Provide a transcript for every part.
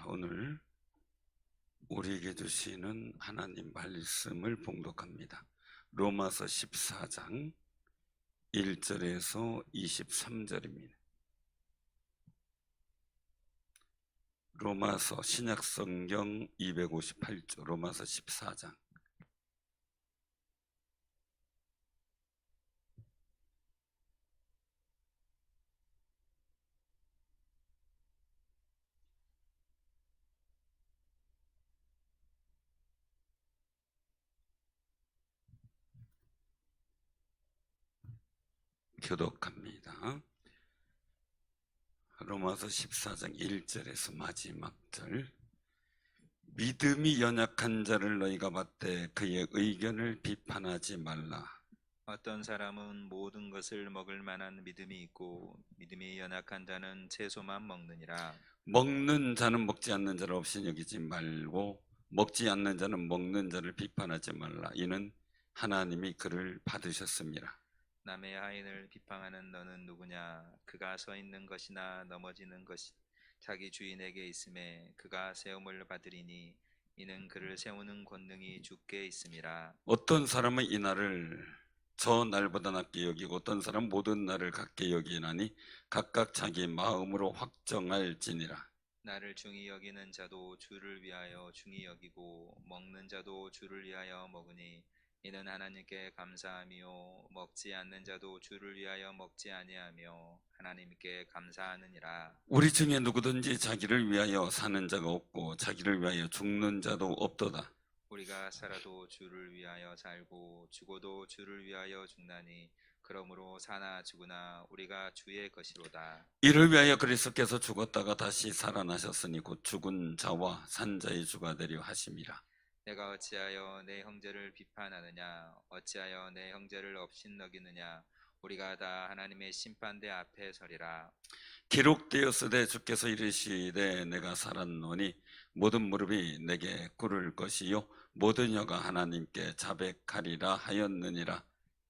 오늘 우리에게 주시는 하나님 말씀을 봉독합니다. 로마서 14장 1절에서 23절입니다. 로마서 신약성경 258조 로마서 14장. 교독합니다. 로마서 14장 1절에서 마지막 절. 믿음이 연약한 자를 너희가 받되 그의 의견을 비판하지 말라. 어떤 사람은 모든 것을 먹을 만한 믿음이 있고 믿음이 연약한 자는 채소만 먹느니라. 먹는 자는 먹지 않는 자를 없이 여기지 말고 먹지 않는 자는 먹는 자를 비판하지 말라. 이는 하나님이 그를 받으셨습니다. 남의 하인을 비방하는 너는 누구냐? 그가 서 있는 것이나 넘어지는 것이 자기 주인에게 있음에 그가 세움을 받으리니 이는 그를 세우는 권능이 주께 있음이라. 어떤 사람은 이 날을 저 날보다 낮게 여기고 어떤 사람은 모든 날을 같게 여기나니 각각 자기 마음으로 확정할지니라. 나를 중히 여기는 자도 주를 위하여 중히 여기고 먹는 자도 주를 위하여 먹으니 이는 하나님께 감사함이요 먹지 않는 자도 주를 위하여 먹지 아니하며 하나님께 감사하느니라. 우리 중에 누구든지 자기를 위하여 사는 자가 없고 자기를 위하여 죽는 자도 없도다. 우리가 살아도 주를 위하여 살고 죽어도 주를 위하여 죽나니 그러므로 사나 죽으나 우리가 주의 것이로다. 이를 위하여 그리스도께서 죽었다가 다시 살아나셨으니 곧 죽은 자와 산 자의 주가 되려 하심이라. 내가 어찌하여 내 형제를 비판하느냐? 어찌하여 내 형제를 업신여기느냐? 우리가 다 하나님의 심판대 앞에 서리라. 기록되었으되 주께서 이르시되 내가 살았노니 모든 무릎이 내게 꿇을 것이요 모든 혀가 하나님께 자백하리라 하였느니라.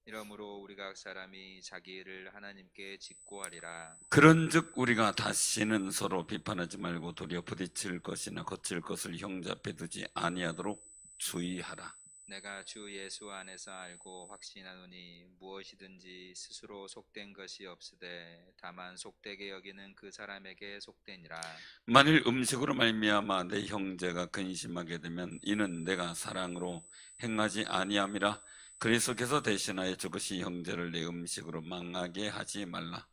이러므로 우리 각 사람이 자기 일을 하나님께 직고하리라. 그런즉 우리가 다시는 서로 비판하지 말고 도리어 부딪힐 것이나 거칠 것을 형제 앞에 두지 아니하도록 주의하라. 내가 주 예수 안에서 알고 확신하노니 무엇이든지 스스로 속된 것이 없으되 다만 속되게 여기는 그 사람에게 속되니라. 만일 음식으로 말미암아 내 형제가 근심하게 되면 이는 내가 사랑으로 행하지 아니함이라. 그리스도께서 대신하여 죽으신 형제를 내 음식으로 망하게 하지 말라.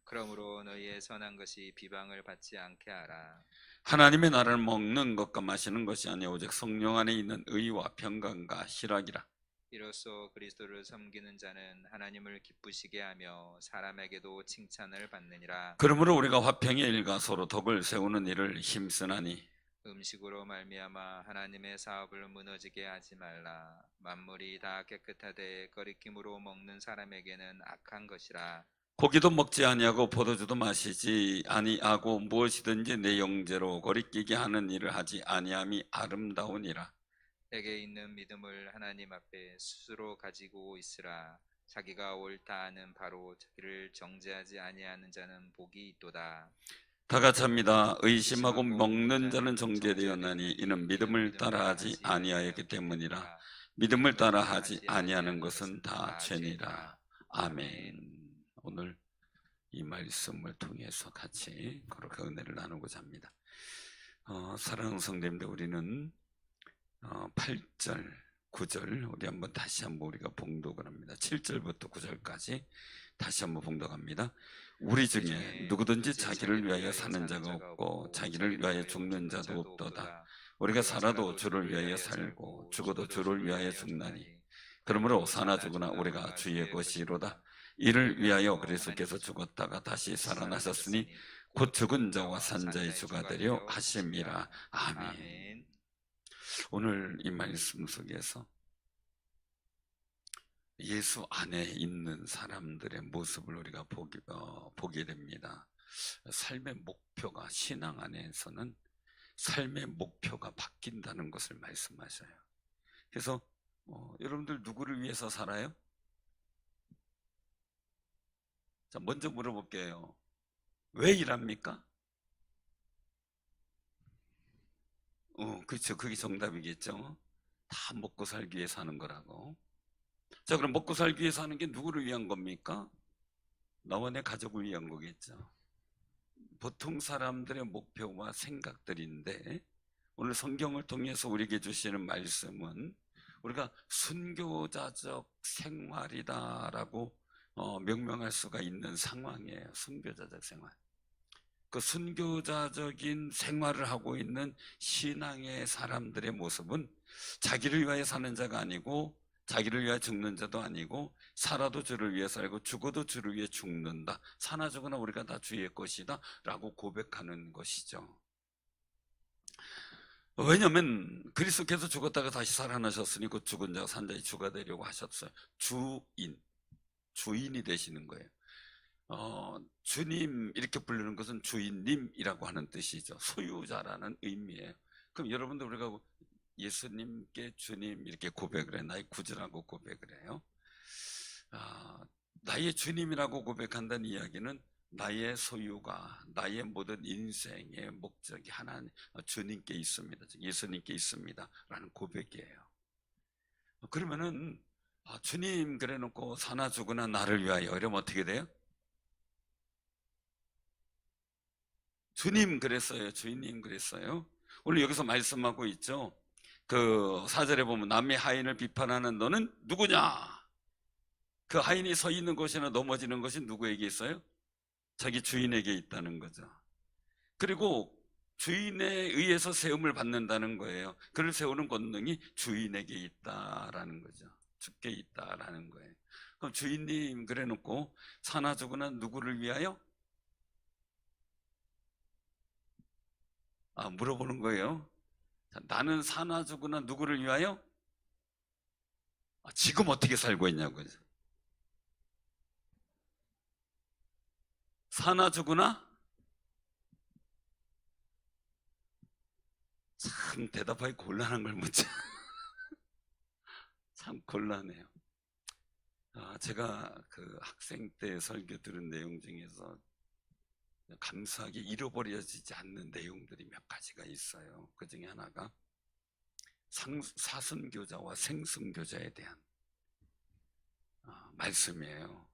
그러므로 너희의 선한 것이 비방을 받지 않게 하라. 하나님의 나라를 먹는 것과 마시는 것이 아니오 오직 성령 안에 있는 의와 평강과 희락이라. 이로써 그리스도를 섬기는 자는 하나님을 기쁘시게 하며 사람에게도 칭찬을 받느니라. 그러므로 우리가 화평의 일과 서로 덕을 세우는 일을 힘쓰나니 음식으로 말미암아 하나님의 사업을 무너지게 하지 말라. 만물이 다 깨끗하되 거리낌으로 먹는 사람에게는 악한 것이라. 고기도 먹지 아니하고 포도주도 마시지 아니하고 무엇이든지 내 형제로 거리끼게 하는 일을 하지 아니함이 아름다우니라. 내게 있는 믿음을 하나님 앞에 스스로 가지고 있으라. 자기가 옳다 하는 바로 자기를 정죄하지 아니하는 자는 복이 있도다. 다 같이 합니다. 의심하고 먹는 자는 정죄되었나니 이는 믿음을 따라하지 아니하였기 때문이라. 믿음을 따라하지 아니하는 것은 다 죄니라. 아멘. 오늘 이 말씀을 통해서 같이 그렇게 은혜를 나누고자 합니다. 사랑하는 성도님들, 우리는 8절, 9절 우리 한번 다시 한번 우리가 봉독을 합니다. 7절부터 9절까지 다시 한번 봉독합니다. 우리 중에 누구든지 자기를 위하여 사는 자가 없고 자기를 위하여 죽는 자도 없도다. 우리가 살아도 주를 위하여 살고 죽어도 주를 위하여 죽나니 그러므로 사나 죽으나 우리가 주의 것이로다. 이를 위하여 그리스도께서 죽었다가 다시 살아나셨으니 곧 죽은 자와 산 자의 주가 되려 하심이라. 아멘. 오늘 이 말씀 속에서 예수 안에 있는 사람들의 모습을 우리가 보게 됩니다. 삶의 목표가, 신앙 안에서는 삶의 목표가 바뀐다는 것을 말씀하셔요. 그래서 여러분들 누구를 위해서 살아요? 자, 먼저 물어볼게요. 왜 일합니까? 그렇죠. 그게 정답이겠죠. 다 먹고 살기 위해 사는 거라고. 자, 그럼 먹고 살기 위해 사는 게 누구를 위한 겁니까? 나와 내 가족을 위한 거겠죠. 보통 사람들의 목표와 생각들인데, 오늘 성경을 통해서 우리에게 주시는 말씀은 우리가 순교자적 생활이다라고 명명할 수가 있는 상황이에요. 순교자적 생활. 그 순교자적인 생활을 하고 있는 신앙의 사람들의 모습은 자기를 위하여 사는 자가 아니고, 자기를 위하여 죽는 자도 아니고, 살아도 주를 위해 살고 죽어도 주를 위해 죽는다. 사나 죽으나 우리가 다 주의 것이다 라고 고백하는 것이죠. 왜냐하면 그리스도께서 죽었다가 다시 살아나셨으니 그 죽은 자가 산 자의 주가 되려고 하셨어요. 주인이 되시는 거예요. 주님 이렇게 부르는 것은 주인님이라고 하는 뜻이죠. 소유자라는 의미예요. 그럼 여러분들 우리가 예수님께 주님 이렇게 고백을 해, 나의 구주라고 고백을 해요. 나의 주님이라고 고백한다는 이야기는 나의 소유가, 나의 모든 인생의 목적이 하나님, 주님께 있습니다. 예수님께 있습니다 라는 고백이에요. 그러면은 주님 그래 놓고 사나 죽으나 나를 위하여 이러면 어떻게 돼요? 주님 그랬어요. 주인님 그랬어요. 오늘 여기서 말씀하고 있죠. 그 4절에 보면 남의 하인을 비판하는 너는 누구냐? 그 하인이 서 있는 곳이나 넘어지는 것이 누구에게 있어요? 자기 주인에게 있다는 거죠. 그리고 주인에 의해서 세움을 받는다는 거예요. 그를 세우는 권능이 주인에게 있다라는 거죠. 주께 있다라는 거예요. 그럼 주인님 그래 놓고 사나 죽으나 누구를 위하여? 물어보는 거예요. 나는 사나 죽으나 누구를 위하여? 지금 어떻게 살고 있냐고요. 사나 죽으나? 참 대답하기 곤란한 걸 묻자. 참 곤란해요. 제가 그 학생 때 설교 들은 내용 중에서 감사하게 잃어버려지지 않는 내용들이 몇 가지가 있어요. 그 중에 하나가 사순교자와 생순교자에 대한 말씀이에요.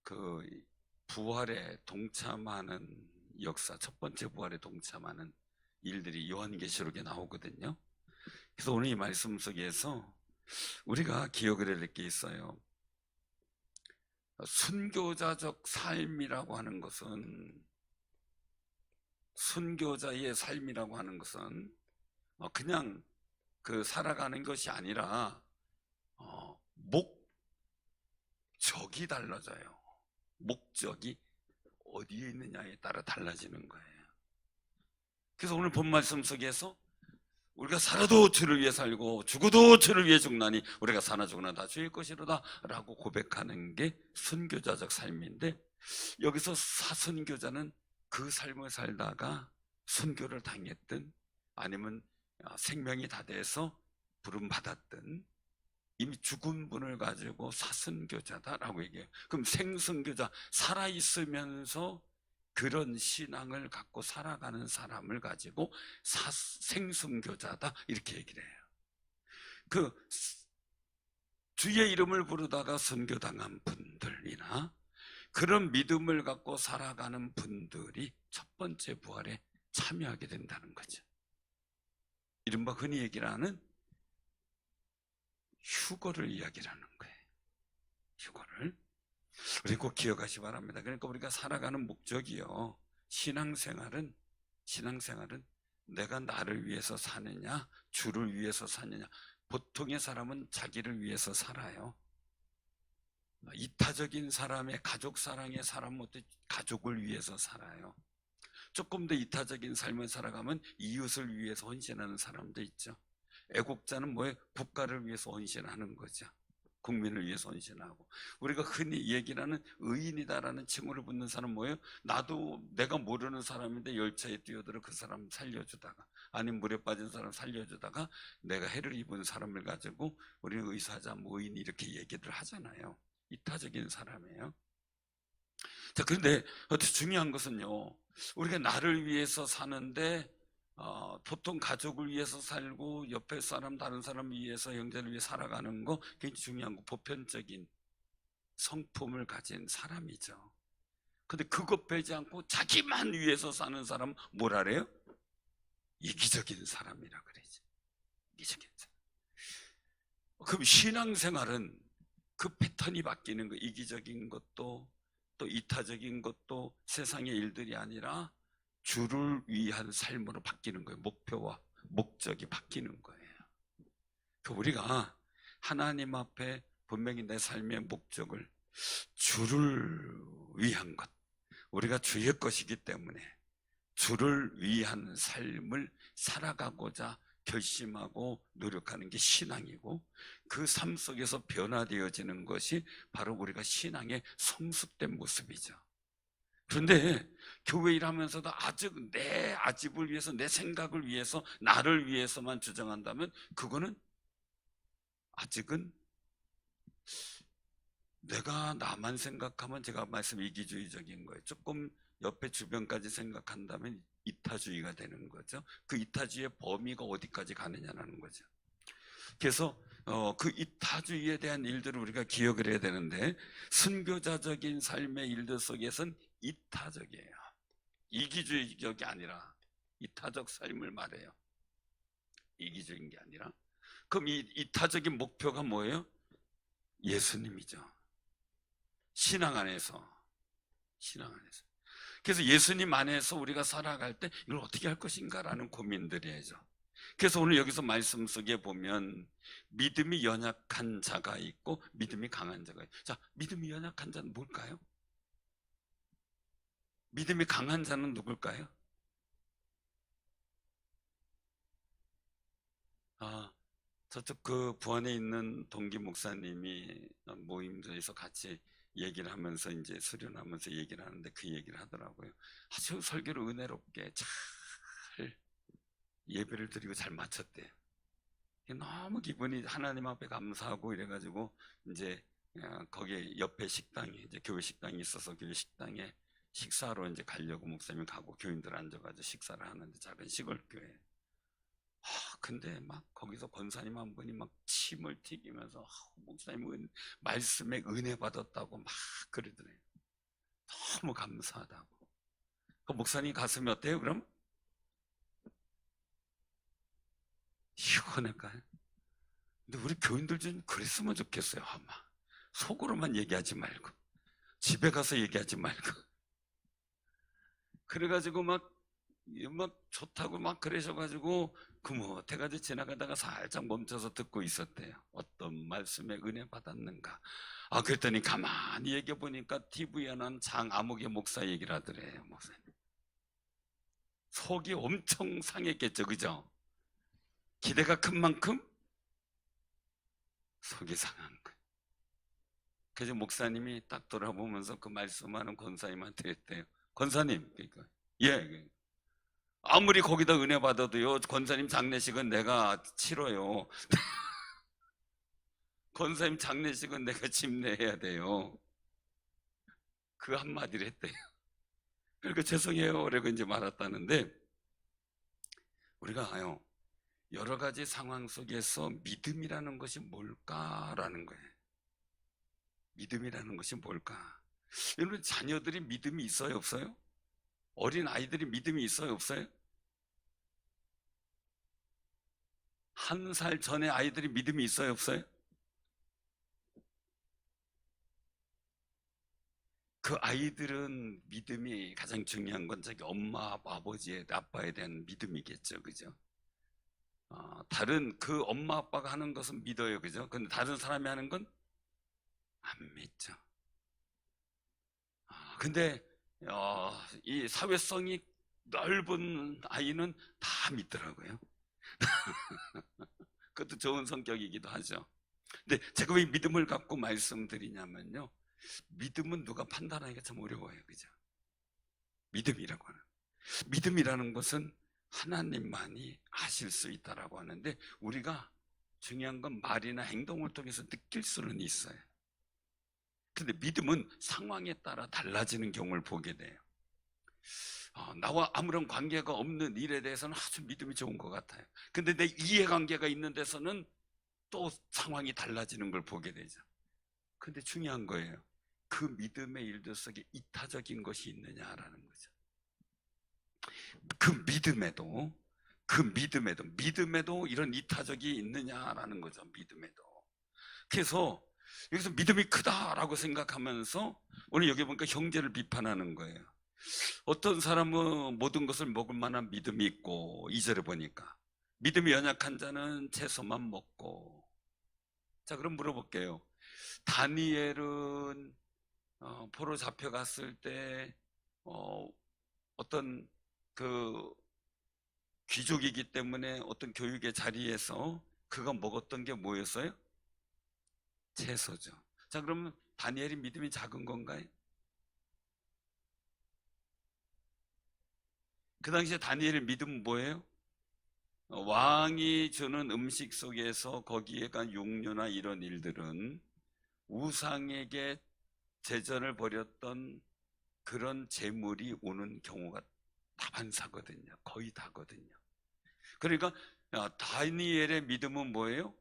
그 부활에 동참하는 역사, 첫 번째 부활에 동참하는 일들이 요한계시록에 나오거든요. 그래서 오늘 이 말씀 속에서 우리가 기억을 해야 될 게 있어요. 순교자적 삶이라고 하는 것은, 순교자의 삶이라고 하는 것은 그냥 그 살아가는 것이 아니라 목적이 달라져요. 목적이 어디에 있느냐에 따라 달라지는 거예요. 그래서 오늘 본 말씀 속에서 우리가 살아도 주를 위해 살고 죽어도 주를 위해 죽나니 우리가 사나 죽으나 다 주의 것이로다 라고 고백하는 게 순교자적 삶인데, 여기서 사순교자는 그 삶을 살다가 순교를 당했든 아니면 생명이 다 돼서 부름받았든 이미 죽은 분을 가지고 사순교자다라고 얘기해요. 그럼 생순교자, 살아있으면서 그런 신앙을 갖고 살아가는 사람을 가지고 생순교자다 이렇게 얘기를 해요. 그 주의 이름을 부르다가 순교당한 분들이나 그런 믿음을 갖고 살아가는 분들이 첫 번째 부활에 참여하게 된다는 거죠. 이른바 흔히 얘기를 하는 휴거를 이야기하는 거예요. 휴거를. 우리 꼭 기억하시 기 바랍니다. 그러니까 우리가 살아가는 목적이요, 신앙생활은 내가 나를 위해서 사느냐 주를 위해서 사느냐. 보통의 사람은 자기를 위해서 살아요. 이타적인 사람의 가족 사랑의 사람은 가족을 위해서 살아요. 조금 더 이타적인 삶을 살아가면 이웃을 위해서 헌신하는 사람도 있죠. 애국자는 뭐예요? 국가를 위해서 헌신하는 거죠. 국민을 위해서 헌신하고. 우리가 흔히 얘기를 하는 의인이다라는 칭호를 붙는 사람은 뭐예요? 나도 내가 모르는 사람인데 열차에 뛰어들어 그 사람 살려주다가, 아니면 물에 빠진 사람 살려주다가 내가 해를 입은 사람을 가지고 우리는 의사자, 의인 이렇게 얘기를 하잖아요. 이타적인 사람이에요. 자, 그런데 중요한 것은요, 우리가 나를 위해서 사는데 보통 가족을 위해서 살고 옆에 사람 다른 사람 위해서 형제를 위해 살아가는 거 굉장히 중요한 거, 보편적인 성품을 가진 사람이죠. 근데 그것 빼지 않고 자기만 위해서 사는 사람 뭐라 그래요? 이기적인 사람이라 그러지. 이기적인 사람. 그럼 신앙생활은 그 패턴이 바뀌는 거, 이기적인 것도 또 이타적인 것도 세상의 일들이 아니라 주를 위한 삶으로 바뀌는 거예요. 목표와 목적이 바뀌는 거예요. 우리가 하나님 앞에 분명히 내 삶의 목적을 주를 위한 것, 우리가 주의 것이기 때문에 주를 위한 삶을 살아가고자 결심하고 노력하는 게 신앙이고, 그 삶 속에서 변화되어지는 것이 바로 우리가 신앙의 성숙된 모습이죠. 그런데 교회 일하면서도 아직 내 아집을 위해서, 내 생각을 위해서, 나를 위해서만 주장한다면 그거는 아직은 내가 나만 생각하면, 제가 말씀 이기주의적인 거예요. 조금 옆에 주변까지 생각한다면 이타주의가 되는 거죠. 그 이타주의의 범위가 어디까지 가느냐라는 거죠. 그래서 그 이타주의에 대한 일들을 우리가 기억을 해야 되는데, 순교자적인 삶의 일들 속에서는 이타적이에요. 이기주의적이 아니라 이타적 삶을 말해요. 이기적인 게 아니라. 그럼 이 이타적인 목표가 뭐예요? 예수님이죠. 신앙 안에서. 그래서 예수님 안에서 우리가 살아갈 때 이걸 어떻게 할 것인가라는 고민들이죠. 그래서 오늘 여기서 말씀 속에 보면 믿음이 연약한 자가 있고 믿음이 강한 자가 있고. 자, 믿음이 연약한 자는 뭘까요? 믿음이 강한 자는 누굴까요? 저쪽 그 부안에 있는 동기 목사님이 모임에서 같이 얘기를 하면서 이제 수련하면서 얘기를 하는데 그 얘기를 하더라고요. 아주 설교를 은혜롭게 잘 예배를 드리고 잘 마쳤대요. 너무 기분이 하나님 앞에 감사하고 이래가지고 이제 거기에 옆에 식당이 이제 교회 식당이 있어서 교회 식당에 식사로 이제 가려고 목사님이 가고 교인들 앉아가지고 식사를 하는데, 작은 시골 교회. 근데 막 거기서 권사님 한 분이 막 침을 튀기면서 목사님 말씀에 은혜 받았다고 막 그러더래요. 너무 감사하다고. 그 목사님 가슴이 어때요 그럼? 시원할까요? 근데 우리 교인들 좀 그랬으면 좋겠어요. 아마 속으로만 얘기하지 말고, 집에 가서 얘기하지 말고. 그래가지고 막 좋다고 막 그러셔가지고 그뭇해가지고 지나가다가 살짝 멈춰서 듣고 있었대요. 어떤 말씀에 은혜 받았는가. 그랬더니 가만히 얘기해 보니까 TV에 난 장아무개 목사 얘기를 하더래요. 목사님 속이 엄청 상했겠죠, 그죠? 기대가 큰 만큼 속이 상한 거예요. 그래서 목사님이 딱 돌아보면서 그 말씀하는 권사님한테 했대요. 권사님, 그러니까 예, 아무리 거기다 은혜 받아도요, 권사님 장례식은 내가 치러요. 권사님 장례식은 내가 집내해야 돼요. 그 한마디를 했대요. 그러니까 죄송해요. 그러고 이제 말았다는데, 우리가요, 여러 가지 상황 속에서 믿음이라는 것이 뭘까라는 거예요. 믿음이라는 것이 뭘까? 여러분, 자녀들이 믿음이 있어요, 없어요? 어린 아이들이 믿음이 있어요, 없어요? 1살 전에 아이들이 믿음이 있어요, 없어요? 그 아이들은 믿음이 가장 중요한 건 자기 엄마, 아버지에, 아빠에 대한 믿음이겠죠, 그죠? 다른 그 엄마, 아빠가 하는 것은 믿어요, 그죠? 근데 다른 사람이 하는 건 안 믿죠. 근데 이 사회성이 넓은 아이는 다 믿더라고요. 그것도 좋은 성격이기도 하죠. 근데 제가 왜 믿음을 갖고 말씀드리냐면요, 믿음은 누가 판단하기가 참 어려워요, 그죠? 믿음이라는 것은 하나님만이 하실 수 있다라고 하는데, 우리가 중요한 건 말이나 행동을 통해서 느낄 수는 있어요. 근데 믿음은 상황에 따라 달라지는 경우를 보게 돼요. 나와 아무런 관계가 없는 일에 대해서는 아주 믿음이 좋은 것 같아요. 근데 내 이해관계가 있는 데서는 또 상황이 달라지는 걸 보게 되죠. 근데 중요한 거예요. 그 믿음의 일들 속에 이타적인 것이 있느냐라는 거죠. 그 믿음에도 이런 이타적이 있느냐라는 거죠. 믿음에도. 그래서 여기서 믿음이 크다라고 생각하면서 오늘 여기 보니까 형제를 비판하는 거예요. 어떤 사람은 모든 것을 먹을 만한 믿음이 있고, 2절에 보니까 믿음이 연약한 자는 채소만 먹고. 자, 그럼 물어볼게요. 다니엘은 포로 잡혀갔을 때 어떤 그 귀족이기 때문에 어떤 교육의 자리에서 그가 먹었던 게 뭐였어요? 채소죠. 자, 그러면 다니엘이 믿음이 작은 건가요? 그 당시에 다니엘의 믿음은 뭐예요? 왕이 주는 음식 속에서 거기에 간 육류나 이런 일들은 우상에게 제전을 벌였던 그런 재물이 오는 경우가 다반사거든요. 거의 다거든요. 그러니까 다니엘의 믿음은 뭐예요?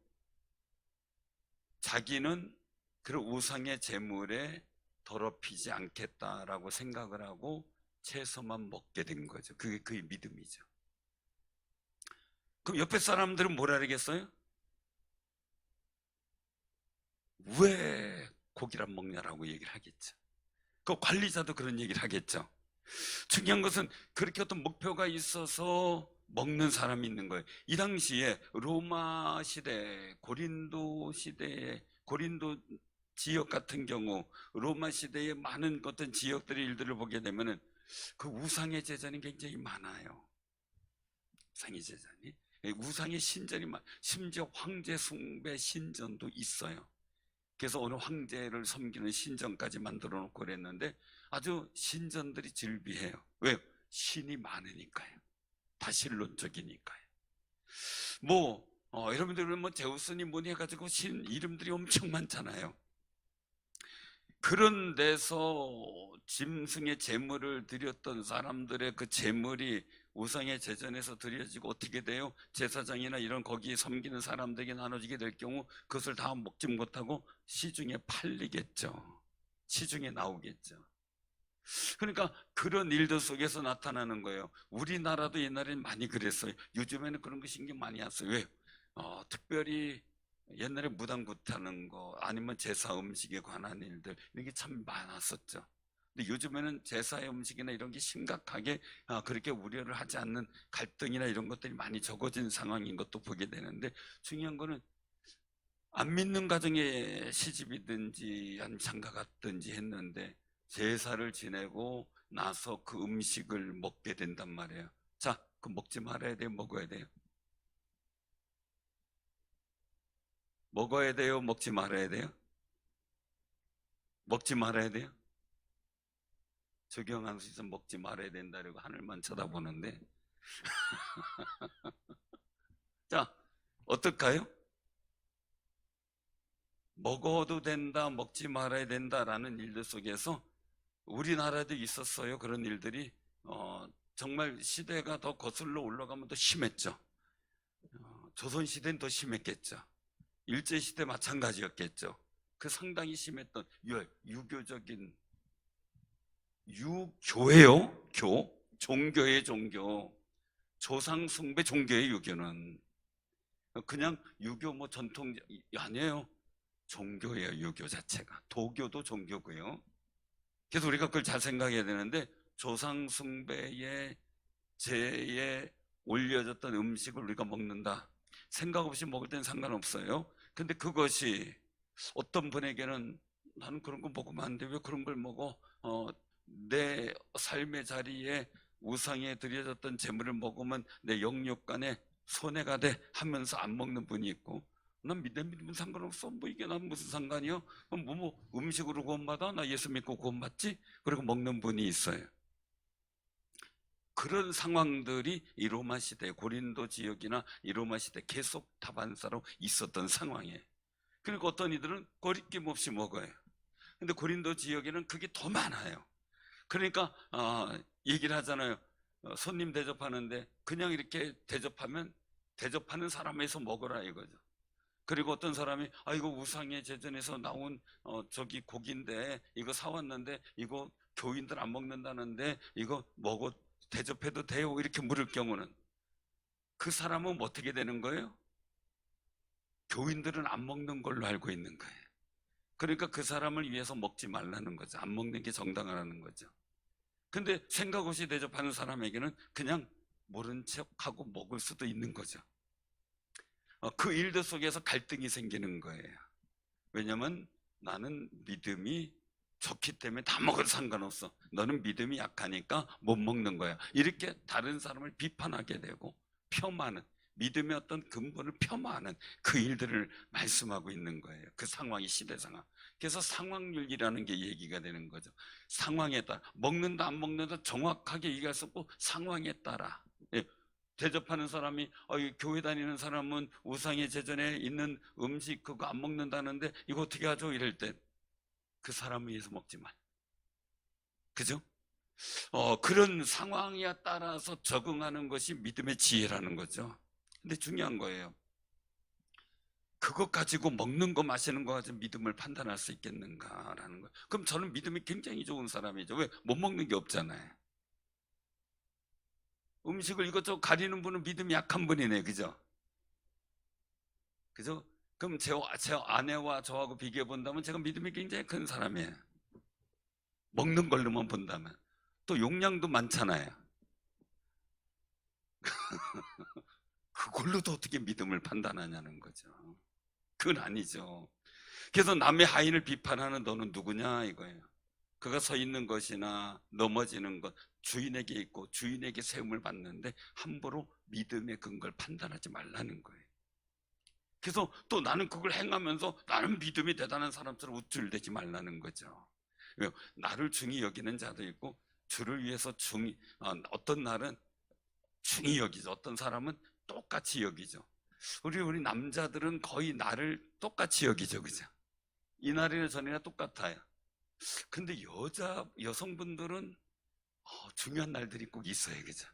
자기는 그런 우상의 재물에 더럽히지 않겠다라고 생각을 하고 채소만 먹게 된 거죠. 그게 그의 믿음이죠. 그럼 옆에 사람들은 뭐라 그러겠어요? 왜 고기를 안 먹냐라고 얘기를 하겠죠. 그 관리자도 그런 얘기를 하겠죠. 중요한 것은 그렇게 어떤 목표가 있어서 먹는 사람이 있는 거예요. 이 당시에 로마 시대, 고린도 시대에, 고린도 지역 같은 경우 로마 시대의 많은 어떤 지역들의 일들을 보게 되면은 그 우상의 제전이 굉장히 많아요. 우상의 제전이, 우상의 신전이 심지어 황제 숭배 신전도 있어요. 그래서 어느 황제를 섬기는 신전까지 만들어 놓고 그랬는데 아주 신전들이 즐비해요. 왜요? 신이 많으니까요. 다신론적이니까요. 여러분들은 제우스니 뭐니 해가지고 신 이름들이 엄청 많잖아요. 그런 데서 짐승의 제물을 드렸던 사람들의 그 제물이 우상의 제전에서 드려지고 어떻게 돼요? 제사장이나 이런 거기에 섬기는 사람들에게 나눠지게 될 경우 그것을 다 먹지 못하고 시중에 팔리겠죠. 시중에 나오겠죠. 그러니까 그런 일들 속에서 나타나는 거예요. 우리나라도 옛날에는 많이 그랬어요. 요즘에는 그런 거 신경 많이 안 써요. 왜? 특별히 옛날에 무당굿하는 거 아니면 제사 음식에 관한 일들 이런 게 참 많았었죠. 근데 요즘에는 제사의 음식이나 이런 게 심각하게 그렇게 우려를 하지 않는 갈등이나 이런 것들이 많이 적어진 상황인 것도 보게 되는데, 중요한 거는 안 믿는 가정에 시집이든지 한 장가 갔든지 했는데 제사를 지내고 나서 그 음식을 먹게 된단 말이에요. 자, 그 먹지 말아야 돼요? 먹어야 돼요? 먹어야 돼요? 먹지 말아야 돼요? 먹지 말아야 돼요? 적용하면서 먹지 말아야 된다고 하늘만 쳐다보는데 자, 어떨까요? 먹어도 된다, 먹지 말아야 된다라는 일들 속에서 우리나라도 있었어요. 그런 일들이 정말 시대가 더 거슬러 올라가면 더 심했죠. 조선시대는 더 심했겠죠. 일제시대 마찬가지였겠죠. 그 상당히 심했던 유교적인 유교예요. 종교의 종교. 조상숭배 종교의 유교는 그냥 유교 전통 아니에요. 종교예요. 유교 자체가. 도교도 종교고요. 그래서 우리가 그걸 잘 생각해야 되는데, 조상숭배의 제에 올려졌던 음식을 우리가 먹는다. 생각 없이 먹을 땐 상관없어요. 근데 그것이 어떤 분에게는 나는 그런 거 먹으면 안 돼. 왜 그런 걸 먹어? 내 삶의 자리에 우상에 드려졌던 재물을 먹으면 내 영육간에 손해가 돼 하면서 안 먹는 분이 있고, 난 믿으면 상관없어. 이게 난 무슨 상관이요? 음식으로 구원받아? 나 예수 믿고 구원받지? 그리고 먹는 분이 있어요. 그런 상황들이 이 로마 시대, 고린도 지역이나 이 로마 시대 계속 다반사로 있었던 상황이에요. 그러니까 어떤 이들은 거리낌 없이 먹어요. 근데 고린도 지역에는 그게 더 많아요. 그러니까 얘기를 하잖아요. 손님 대접하는데 그냥 이렇게 대접하면 대접하는 사람에서 먹어라 이거죠. 그리고 어떤 사람이 이거 우상의 제전에서 나온 저기 고기인데 이거 사왔는데 이거 교인들 안 먹는다는데 이거 먹어 대접해도 돼요? 이렇게 물을 경우는 그 사람은 어떻게 되는 거예요? 교인들은 안 먹는 걸로 알고 있는 거예요. 그러니까 그 사람을 위해서 먹지 말라는 거죠. 안 먹는 게 정당하라는 거죠. 근데 생각 없이 대접하는 사람에게는 그냥 모른 척하고 먹을 수도 있는 거죠. 그 일들 속에서 갈등이 생기는 거예요. 왜냐면 나는 믿음이 좋기 때문에 다 먹어도 상관없어. 너는 믿음이 약하니까 못 먹는 거야. 이렇게 다른 사람을 비판하게 되고 폄하하는, 믿음의 어떤 근본을 폄하하는 그 일들을 말씀하고 있는 거예요. 그 상황이 시대 상황. 그래서 상황률이라는 게 얘기가 되는 거죠. 상황에 따라 먹는다 안 먹는다 정확하게 얘기할 수 없고 상황에 따라. 예. 대접하는 사람이 교회 다니는 사람은 우상의 제전에 있는 음식 그거 안 먹는다는데 이거 어떻게 하죠? 이럴 때 그 사람을 위해서 먹지 말. 그죠? 그런 상황에 따라서 적응하는 것이 믿음의 지혜라는 거죠. 근데 중요한 거예요. 그것 가지고 먹는 거 마시는 거 가지고 믿음을 판단할 수 있겠는가라는 거예요. 그럼 저는 믿음이 굉장히 좋은 사람이죠. 왜? 못 먹는 게 없잖아요. 음식을 이것저것 가리는 분은 믿음이 약한 분이네. 그죠? 그죠? 그럼 제 아내와 저하고 비교해 본다면 제가 믿음이 굉장히 큰 사람이에요. 먹는 걸로만 본다면. 또 용량도 많잖아요. 그걸로도 어떻게 믿음을 판단하냐는 거죠. 그건 아니죠. 그래서 남의 하인을 비판하는 너는 누구냐 이거예요. 그가 서 있는 것이나 넘어지는 것 주인에게 있고 주인에게 세움을 받는데 함부로 믿음의 근거를 판단하지 말라는 거예요. 그래서 또 나는 그걸 행하면서 나는 믿음이 대단한 사람처럼 우쭐대지 말라는 거죠. 나를 중히 여기는 자도 있고 주를 위해서 어떤 날은 중히 여기죠. 어떤 사람은 똑같이 여기죠. 우리 남자들은 거의 나를 똑같이 여기죠. 그죠? 이날이나 저날이나 똑같아요. 근데 여성분들은 중요한 날들이 꼭 있어요. 그죠?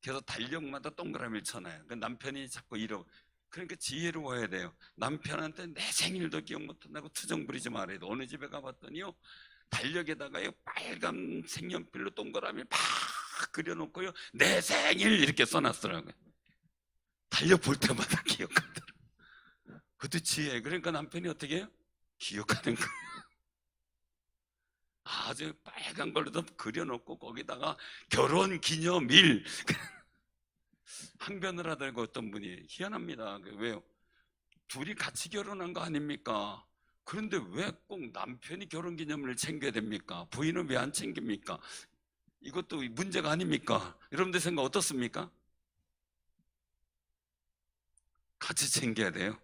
그래서 달력마다 동그라미를 쳐놔요. 그 남편이 자꾸 그러니까 지혜로워야 돼요. 남편한테 내 생일도 기억 못한다고 투정 부리지 말아야 돼. 어느 집에 가봤더니요, 달력에다가요 빨간 색연필로 동그라미 막 그려놓고요 내 생일 이렇게 써놨더라고요. 달력 볼 때마다 기억하더라고요. 그것도 지혜. 그러니까 남편이 어떻게 해요? 기억하는 거예요. 아주 빨간 걸로도 그려놓고 거기다가 결혼기념일 항변을 하더라고. 어떤 분이 희한합니다. 왜요? 둘이 같이 결혼한 거 아닙니까? 그런데 왜 꼭 남편이 결혼기념일을 챙겨야 됩니까? 부인은 왜 안 챙깁니까? 이것도 문제가 아닙니까? 여러분들 생각 어떻습니까? 같이 챙겨야 돼요.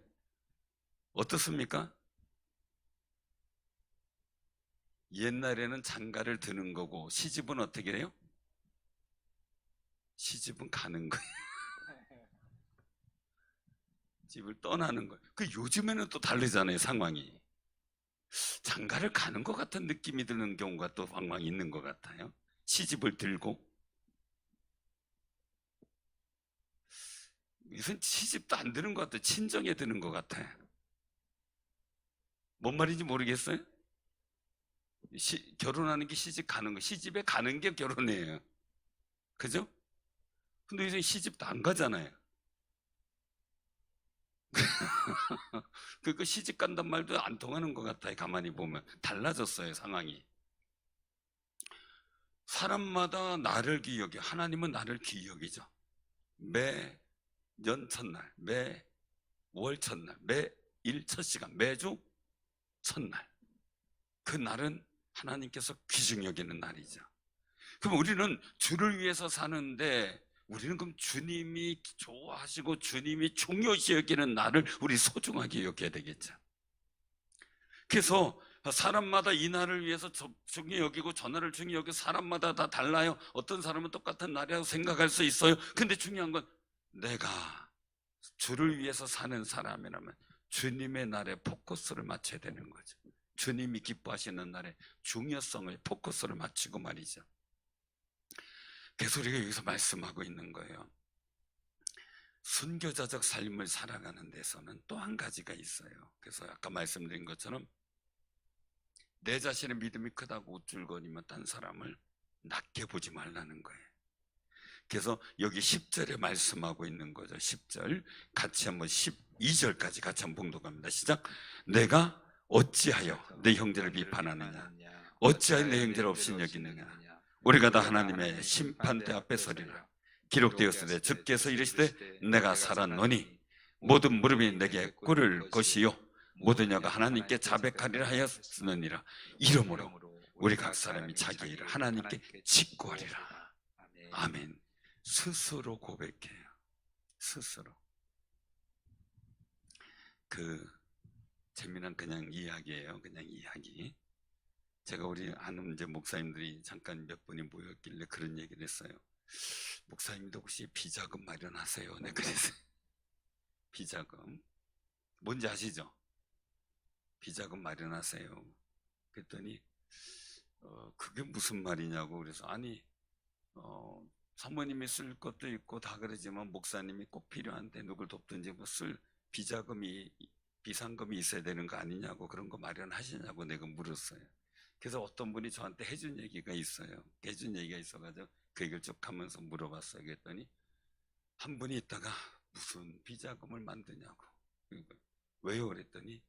어떻습니까? 옛날에는 장가를 드는 거고 시집은 어떻게 해요? 시집은 가는 거예요. 집을 떠나는 거예요. 요즘에는 또 다르잖아요, 상황이. 장가를 가는 것 같은 느낌이 드는 경우가 또 상황이 있는 것 같아요. 시집을 들고. 무슨 시집도 안 드는 것 같아요. 친정에 드는 것 같아요. 뭔 말인지 모르겠어요? 결혼하는 게 시집 가는 거, 시집에 가는 게 결혼이에요. 그죠? 근데 요새 시집도 안 가잖아요. 시집 간단 말도 안 통하는 것 같아요. 가만히 보면 달라졌어요, 상황이. 사람마다 나를 기억해. 하나님은 나를 기억이죠. 매년 첫날, 매월 첫날, 매일 첫 시간, 매주 첫날. 그 날은 하나님께서 귀중히 여기는 날이죠. 그럼 우리는 주를 위해서 사는데 우리는 그럼 주님이 좋아하시고 주님이 중요시 여기는 날을 우리 소중하게 여겨야 되겠죠. 그래서 사람마다 이 날을 위해서 중요히 여기고 저 날을 중요히 여기고 사람마다 다 달라요. 어떤 사람은 똑같은 날이라고 생각할 수 있어요. 근데 중요한 건 내가 주를 위해서 사는 사람이라면 주님의 날에 포커스를 맞춰야 되는 거죠. 주님이 기뻐하시는 날에 중요성을 포커스를 맞추고 말이죠. 그래서 우리가 여기서 말씀하고 있는 거예요. 순교자적 삶을 살아가는 데서는 또 한 가지가 있어요. 그래서 아까 말씀드린 것처럼 내 자신의 믿음이 크다고 우쭐거리며 딴 사람을 낮게 보지 말라는 거예요. 그래서 여기 10절에 말씀하고 있는 거죠. 10절 같이 한번 12절까지 같이 한번 봉독합니다. 시작. 내가 어찌하여 내 형제를 비판하느냐, 어찌하여 내 형제를 없인 여기느냐. 우리가 다 하나님의 심판대 앞에 서리라. 기록되었으되 주께서 이르시되 내가 살았노니 모든 무릎이 내게 꿇을 것이요 모든 여가 하나님께 자백하리라 하였으느니라. 이러므로 우리 각 사람이 자기 일을 하나님께 직구하리라. 아멘. 스스로 고백해요. 스스로. 재미난 그냥 이야기예요. 그냥 이야기. 제가 우리 아는 이제 목사님들이 잠깐 몇 분이 모였길래 그런 얘기를 했어요. 목사님도 혹시 비자금 마련하세요? 네, 그래서 비자금 뭔지 아시죠? 비자금 마련하세요. 그랬더니 그게 무슨 말이냐고. 그래서 아니 사모님이 쓸 것도 있고 다 그러지만 목사님이 꼭 필요한데 누굴 돕든지 뭐 쓸 비자금이 비상금이 있어야 되는 거 아니냐고, 그런 거 마련하시냐고 내가 물었어요. 그래서 어떤 분이 저한테 해준 얘기가 있어요. 해준 얘기가 있어가지고 그 얘기를 쭉 하면서 물어봤어요. 그랬더니 한 분이 있다가 무슨 비자금을 만드냐고. 왜요? 그랬더니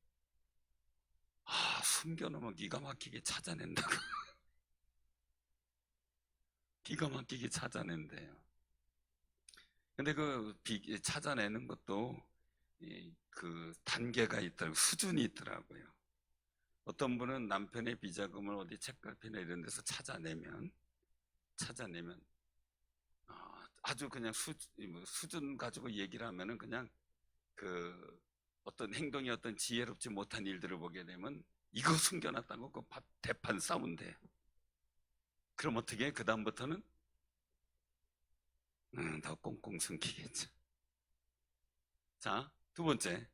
숨겨놓으면 기가 막히게 찾아낸다고. 기가 막히게 찾아낸대요. 근데 찾아내는 것도 그 단계가 있더라고요. 수준이 있더라고요. 어떤 분은 남편의 비자금을 어디 책갈피나 이런 데서 찾아내면 아주 그냥 수준 가지고 얘기를 하면은 그냥 어떤 행동이 어떤 지혜롭지 못한 일들을 보게 되면 이거 숨겨놨다고 그 대판 싸운대요. 그럼 어떻게 해? 그 다음부터는 더 꽁꽁 숨기겠죠. 자, 두 번째.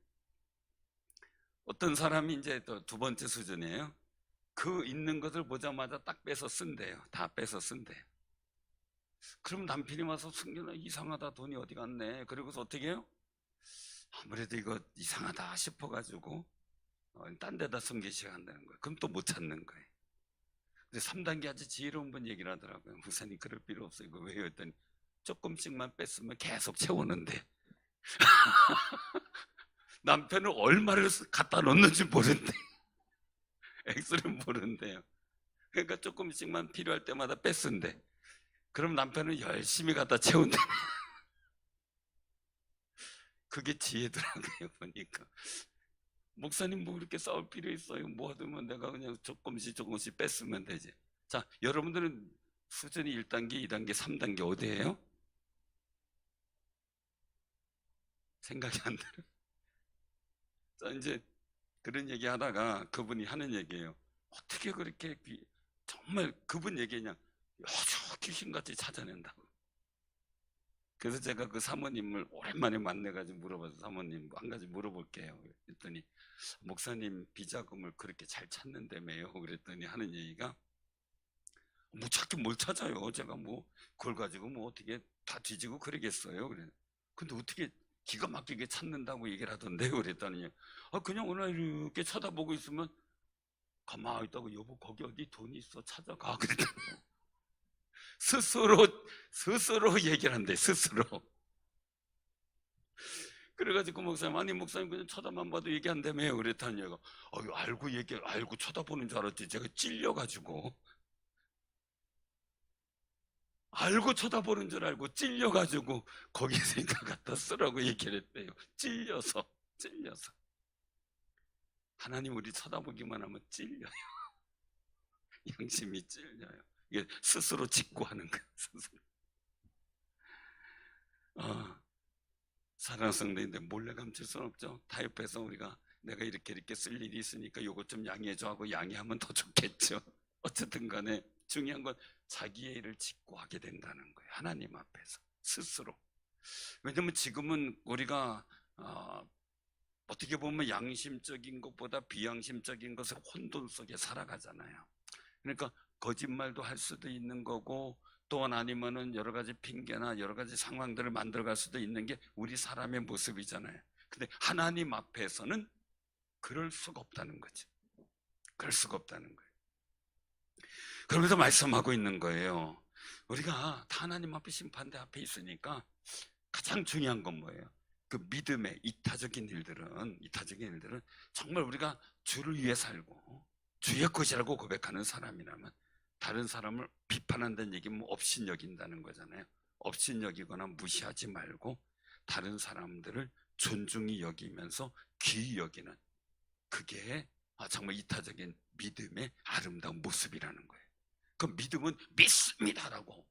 어떤 사람이 이제 또 두 번째 수준이에요. 그 있는 것을 보자마자 딱 빼서 쓴대요. 다 빼서 쓴대요. 그럼 남편이 와서 승윤아 이상하다, 돈이 어디 갔네. 그리고서 어떻게 해요? 아무래도 이거 이상하다 싶어가지고 딴 데다 숨기시게 한다는 거예요. 그럼 또 못 찾는 거예요. 근데 3단계 아주 지혜로운 분 얘기를 하더라고요. 목사님 그럴 필요 없어요. 이거 왜요? 했더니 조금씩만 뺐으면 계속 채우는데 남편은 얼마를 갖다 놓는지 모른대. 액수를 모른대요. 그러니까 조금씩만 필요할 때마다 뺐은데 그럼 남편은 열심히 갖다 채운대. 그게 지혜더라고요. 보니까 목사님 뭐 이렇게 싸울 필요 있어요? 뭐 하면 내가 그냥 조금씩 뺐으면 되지. 자, 여러분들은 수준이 1단계, 2단계, 3단계 어디예요? 생각이 안 들어요. 자, 이제 그런 얘기 하다가 그분이 하는 얘기예요. 어떻게 그렇게 정말 그분 얘기 그냥 아주 귀신같이 찾아낸다고. 그래서 제가 그 사모님을 오랜만에 만나가지고 물어봐서 사모님 한 가지 물어볼게요. 그랬더니 목사님 비자금을 그렇게 잘 찾는다며요. 그랬더니 하는 얘기가 뭐 찾긴 뭘 찾아요. 제가 뭐 그걸 가지고 뭐 어떻게 다 뒤지고 그러겠어요. 그래. 근데 어떻게 기가 막히게 찾는다고 얘기를 하던데요. 그랬더니 그냥 오늘 이렇게 쳐다보고 있으면 가만히 있다고 여보 거기 어디 돈이 있어 찾아가. 그랬더니 스스로 얘기를 한대. 스스로. 그래가지고 목사님 아니 목사님 그냥 쳐다만 봐도 얘기한다며요. 그랬더니 얘가 알고 쳐다보는 줄 알았지. 제가 찔려가지고 알고 쳐다보는 줄 알고 찔려가지고 거기 생각 갖다 쓰라고 얘기를 했대요. 찔려서 하나님 우리 쳐다보기만 하면 찔려요. 양심이 찔려요. 이게 스스로 직구하는 거예요. 스스로. 사랑하는 성도인데 몰래 감출 수는 없죠. 타협해서 우리가 내가 이렇게 쓸 일이 있으니까 요것 좀 양해줘 하고 양해하면 더 좋겠죠. 어쨌든 간에 중요한 건 자기의 일을 직구하게 된다는 거예요. 하나님 앞에서 스스로. 왜냐면 지금은 우리가 어떻게 보면 양심적인 것보다 비양심적인 것의 혼돈 속에 살아가잖아요. 그러니까 거짓말도 할 수도 있는 거고 또 아니면은 여러 가지 핑계나 여러 가지 상황들을 만들어갈 수도 있는 게 우리 사람의 모습이잖아요. 근데 하나님 앞에서는 그럴 수가 없다는 거죠. 그럴 수가 없다는 거예요. 그러면서 말씀하고 있는 거예요. 우리가 다 하나님 앞에 심판대 앞에 있으니까 가장 중요한 건 뭐예요? 그 믿음의 이타적인 일들은 정말 우리가 주를 위해 살고 주의 것이라고 고백하는 사람이라면 다른 사람을 비판한다는 얘기는 뭐 업신여긴다는 거잖아요. 업신여기거나 무시하지 말고 다른 사람들을 존중히 여기면서 귀히 여기는, 그게 정말 이타적인 믿음의 아름다운 모습이라는 거예요. 그 믿음은 믿습니다라고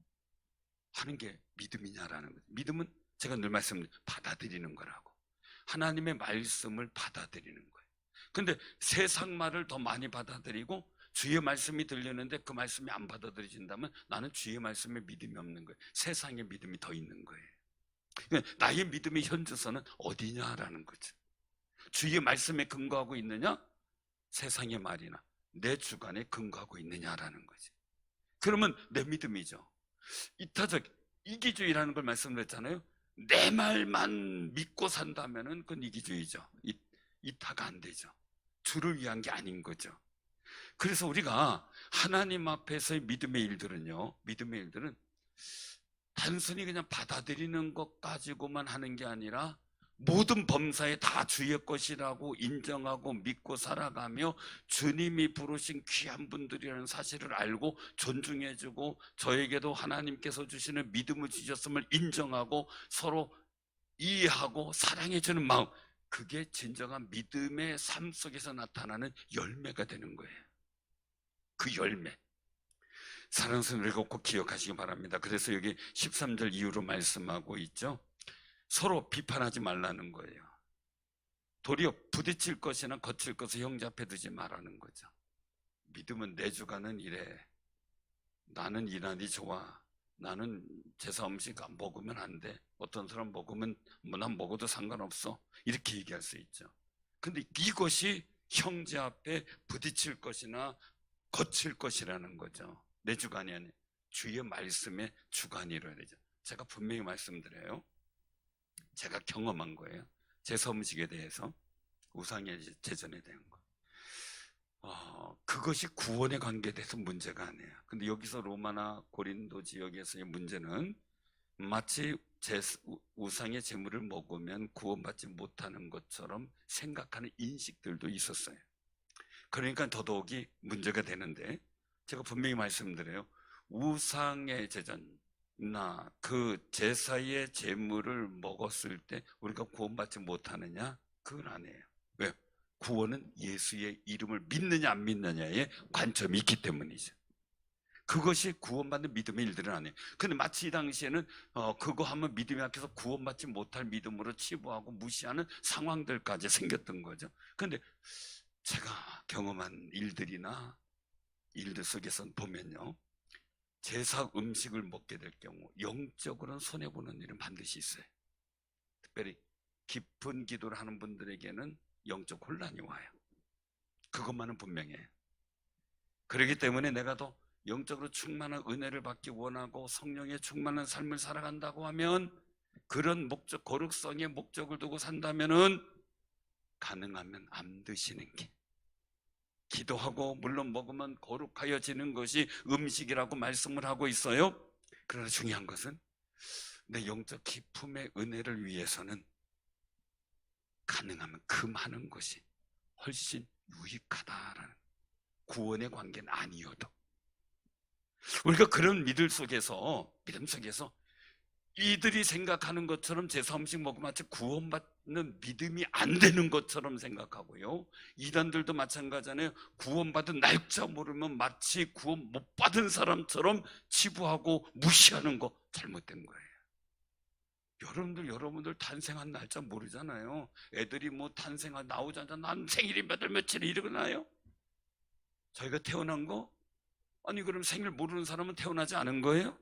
하는 게 믿음이냐라는 거예요. 믿음은 제가 늘 말씀드린 받아들이는 거라고. 하나님의 말씀을 받아들이는 거예요. 근데 세상 말을 더 많이 받아들이고 주의 말씀이 들리는데 그 말씀이 안 받아들여진다면 나는 주의 말씀에 믿음이 없는 거예요. 세상에 믿음이 더 있는 거예요. 그러니까 나의 믿음의 현주소는 어디냐라는 거죠. 주의 말씀에 근거하고 있느냐, 세상의 말이나 내 주관에 근거하고 있느냐라는 거지. 그러면 내 믿음이죠. 이타적 이기주의라는 걸 말씀드렸잖아요. 내 말만 믿고 산다면은 그건 이기주의죠. 이타가 안 되죠. 주를 위한 게 아닌 거죠. 그래서 우리가 하나님 앞에서의 믿음의 일들은요, 믿음의 일들은 단순히 그냥 받아들이는 것 가지고만 하는 게 아니라 모든 범사에 다 주의 것이라고 인정하고 믿고 살아가며 주님이 부르신 귀한 분들이라는 사실을 알고 존중해주고 저에게도 하나님께서 주시는 믿음을 주셨음을 인정하고 서로 이해하고 사랑해주는 마음, 그게 진정한 믿음의 삶 속에서 나타나는 열매가 되는 거예요. 그 열매, 사랑하는 성도들 꼭 기억하시기 바랍니다. 그래서 여기 13절 이후로 말씀하고 있죠. 서로 비판하지 말라는 거예요. 도리어 부딪힐 것이나 거칠 것을 형제 앞에 두지 말라는 거죠. 믿음은 내 주관은 이래, 나는 이날이 좋아, 나는 제사 음식 안 먹으면 안 돼, 어떤 사람 먹으면 난 먹어도 상관없어, 이렇게 얘기할 수 있죠. 근데 이것이 형제 앞에 부딪힐 것이나 거칠 것이라는 거죠. 내 주관이 아니에요. 주의 말씀의 주관이라야 되죠. 제가 분명히 말씀드려요. 제가 경험한 거예요. 제사 음식에 대해서, 우상의 제전에 대한 거. 그것이 구원에 관계돼서 문제가 아니에요. 근데 여기서 로마나 고린도 지역에서의 문제는 마치 우상의 제물을 먹으면 구원받지 못하는 것처럼 생각하는 인식들도 있었어요. 그러니까 더더욱이 문제가 되는데, 제가 분명히 말씀드려요. 우상의 제전이나 그 제사의 제물을 먹었을 때 우리가 구원받지 못하느냐? 그건 아니에요. 왜? 구원은 예수의 이름을 믿느냐 안 믿느냐의 관점이 있기 때문이죠. 그것이 구원받는 믿음의 일들은 아니에요. 근데 마치 이 당시에는 그거 하면 믿음이 약해서 구원받지 못할 믿음으로 치부하고 무시하는 상황들까지 생겼던 거죠. 근데 제가 경험한 일들이나 일들 속에서 보면요, 제사 음식을 먹게 될 경우 영적으로는 손해보는 일은 반드시 있어요. 특별히 깊은 기도를 하는 분들에게는 영적 혼란이 와요. 그것만은 분명해요. 그렇기 때문에 내가 더 영적으로 충만한 은혜를 받기 원하고 성령의 충만한 삶을 살아간다고 하면, 그런 목적, 거룩성의 목적을 두고 산다면은 가능하면 안 드시는 게, 기도하고 물론 먹으면 거룩하여지는 것이 음식이라고 말씀을 하고 있어요. 그러나 중요한 것은 내 영적 기품의 은혜를 위해서는 가능하면 금하는 것이 훨씬 유익하다라는, 구원의 관계는 아니어도 우리가 그런 믿음 속에서 이들이 생각하는 것처럼 제사 음식 먹으면 마치 구원받는 믿음이 안 되는 것처럼 생각하고요, 이단들도 마찬가지잖아요. 구원받은 날짜 모르면 마치 구원 못 받은 사람처럼 치부하고 무시하는 거 잘못된 거예요. 여러분들 탄생한 날짜 모르잖아요. 애들이 뭐 탄생한 나오자마자 난 생일이 몇 월 며칠에 이러나요? 저희가 태어난 거? 아니 그럼 생일 모르는 사람은 태어나지 않은 거예요?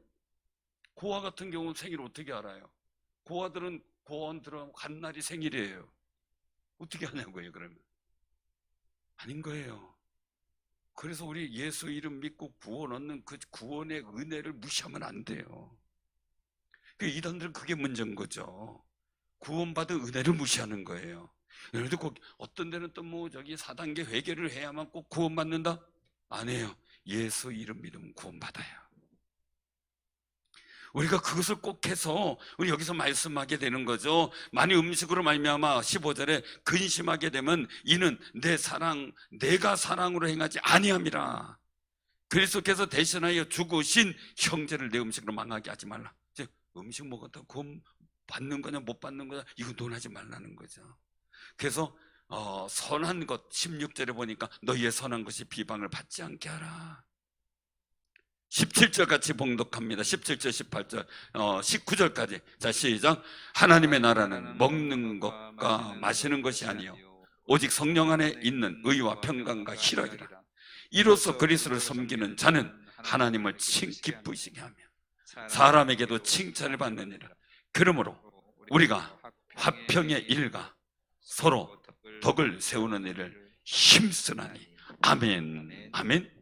고아 같은 경우는 생일 어떻게 알아요? 고아들은 고아원 들어가면 간 날이 생일이에요. 어떻게 하냐고요. 그러면 아닌 거예요. 그래서 우리 예수 이름 믿고 구원 얻는 그 구원의 은혜를 무시하면 안 돼요. 그 이단들은 그게 문제인 거죠. 구원받은 은혜를 무시하는 거예요. 그래도 꼭 어떤 데는 또 뭐 저기 4단계 회개를 해야만 꼭 구원받는다? 아니에요. 예수 이름 믿으면 구원받아요. 우리가 그것을 꼭 해서 우리 여기서 말씀하게 되는 거죠. 많이 음식으로 말미암아 15절에 근심하게 되면 이는 내 사랑 내가 사랑으로 행하지 아니함이라. 그리스도께서 대신하여 죽으신 형제를 내 음식으로 망하게 하지 말라. 즉 음식 먹었다 구원 받는 거냐 못 받는 거냐 이거 논하지 말라는 거죠. 그래서 선한 것 16절에 보니까 너희의 선한 것이 비방을 받지 않게 하라. 17절 같이 봉독합니다. 17절, 18절, 19절까지. 자, 시작. 하나님의 나라는 먹는 것과 마시는 것이 아니요 오직 성령 안에 있는 의와 평강과 희락이라. 이로써 그리스도를 섬기는 자는 하나님을 기쁘시게 하며 사람에게도 칭찬을 받느니라. 그러므로 우리가 화평의 일과 서로 덕을 세우는 일을 힘쓰나니. 아멘. 아멘.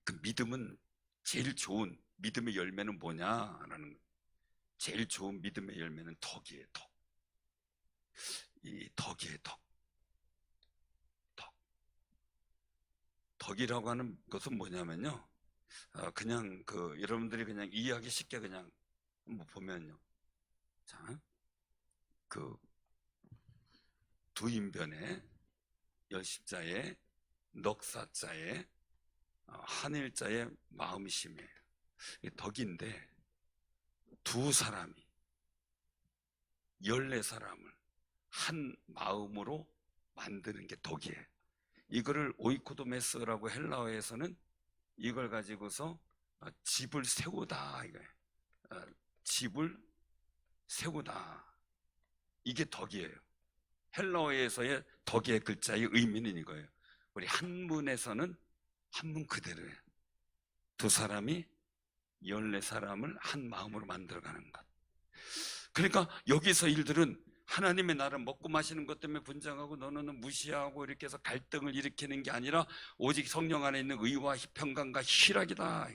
그 믿음은 제일 좋은 믿음의 열매는 뭐냐라는 거예요. 제일 좋은 믿음의 열매는 덕이에요. 덕. 이 덕이에요. 덕. 덕이라고 하는 것은 뭐냐면요. 그냥 여러분들이 그냥 이해하기 쉽게 그냥 한번 보면요. 자, 두인변에 열십자에 넉사자에 한일자의 마음심이에요. 덕인데 두 사람이 14사람을 한 마음으로 만드는 게 덕이에요. 이거를 오이코도메스라고 헬라어에서는 이걸 가지고서 집을 세우다 이거예요. 집을 세우다 이게 덕이에요. 헬라어에서의 덕의 글자의 의미는 이거예요. 우리 한문에서는 한문 그대로예요. 두 사람이 14사람을 한 마음으로 만들어가는 것. 그러니까 여기서 일들은 하나님의 나라 먹고 마시는 것 때문에 분쟁하고 너는 무시하고 이렇게 해서 갈등을 일으키는 게 아니라 오직 성령 안에 있는 의와 평강과 희락이다.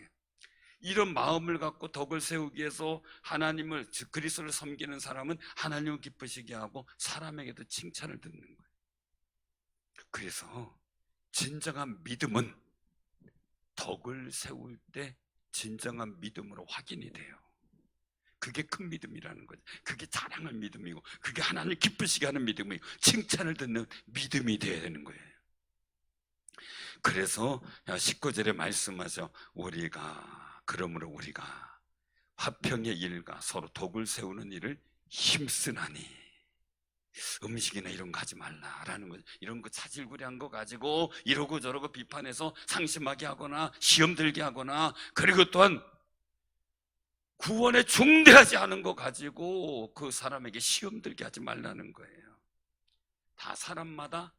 이런 마음을 갖고 덕을 세우기 위해서 하나님을 즉 그리스도를 섬기는 사람은 하나님을 기쁘시게 하고 사람에게도 칭찬을 듣는 거예요. 그래서 진정한 믿음은 덕을 세울 때 진정한 믿음으로 확인이 돼요. 그게 큰 믿음이라는 거죠. 그게 자랑할 믿음이고 그게 하나님 기쁘시게 하는 믿음이고 칭찬을 듣는 믿음이 되어야 되는 거예요. 그래서 19절에 말씀하죠. 그러므로 우리가 화평의 일과 서로 덕을 세우는 일을 힘쓰나니. 음식이나 이런 거 하지 말라라는 거죠. 이런 거 자질구레한 거 가지고 이러고 저러고 비판해서 상심하게 하거나 시험 들게 하거나 그리고 또한 구원에 중대하지 않은 거 가지고 그 사람에게 시험 들게 하지 말라는 거예요. 다 사람마다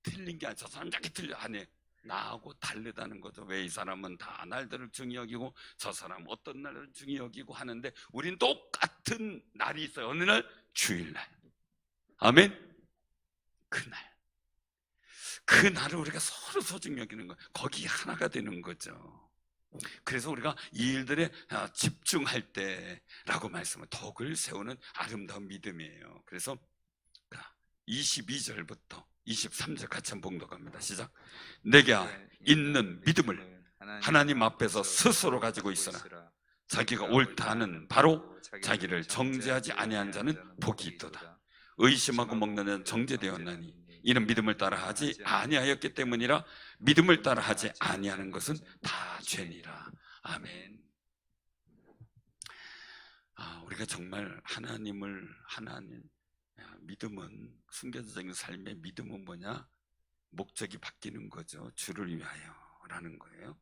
틀린 게 아니라 저 사람 자기 틀려 안 해. 나하고 다르다는 거죠. 왜 이 사람은 다 날들을 중히 여기고 저 사람은 어떤 날을 중히 여기고 하는데 우린 똑같은 날이 있어요. 어느 날? 주일날. 아멘? 그날을 우리가 서로 소중히 여기는 거예요. 거기 하나가 되는 거죠. 그래서 우리가 이 일들에 집중할 때라고 말씀을 덕을 세우는 아름다운 믿음이에요. 그래서 22절부터 23절 같이 한번 봉독합니다. 시작. 내게 있는 믿음을 하나님 앞에서 스스로 가지고 있으나 자기가 옳다 하는 바로 자기를 정죄하지 아니한 자는 복이 있도다. 의심하고 먹는 자는 정죄되었나니 이는 믿음을 따라 하지 아니하였기 때문이라. 믿음을 따라 하지 아니하는 것은 다 죄니라. 아멘. 우리가 정말 믿음은 순교자적인 삶의 믿음은 뭐냐? 목적이 바뀌는 거죠. 주를 위하여라는 거예요.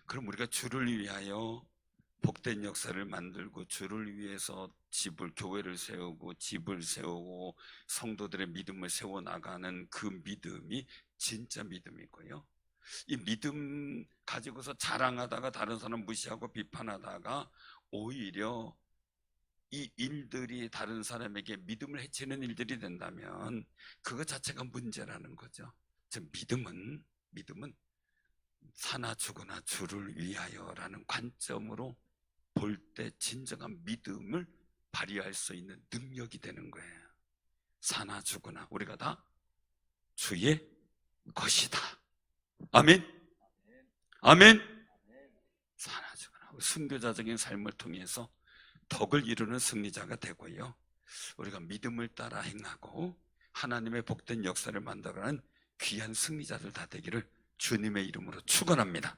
그럼 우리가 주를 위하여 복된 역사를 만들고 주를 위해서 교회를 세우고 집을 세우고 성도들의 믿음을 세워나가는 그 믿음이 진짜 믿음이고요. 이 믿음 가지고서 자랑하다가 다른 사람 무시하고 비판하다가 오히려 이 일들이 다른 사람에게 믿음을 해치는 일들이 된다면 그것 자체가 문제라는 거죠. 즉 믿음은 믿음은 사나 죽으나 주를 위하여라는 관점으로 볼 때 진정한 믿음을 발휘할 수 있는 능력이 되는 거예요. 사나 죽으나 우리가 다 주의 것이다. 아멘. 아멘. 사나 죽으나 순교자적인 삶을 통해서 덕을 이루는 승리자가 되고요, 우리가 믿음을 따라 행하고 하나님의 복된 역사를 만들어가는 귀한 승리자들 다 되기를 주님의 이름으로 축원합니다.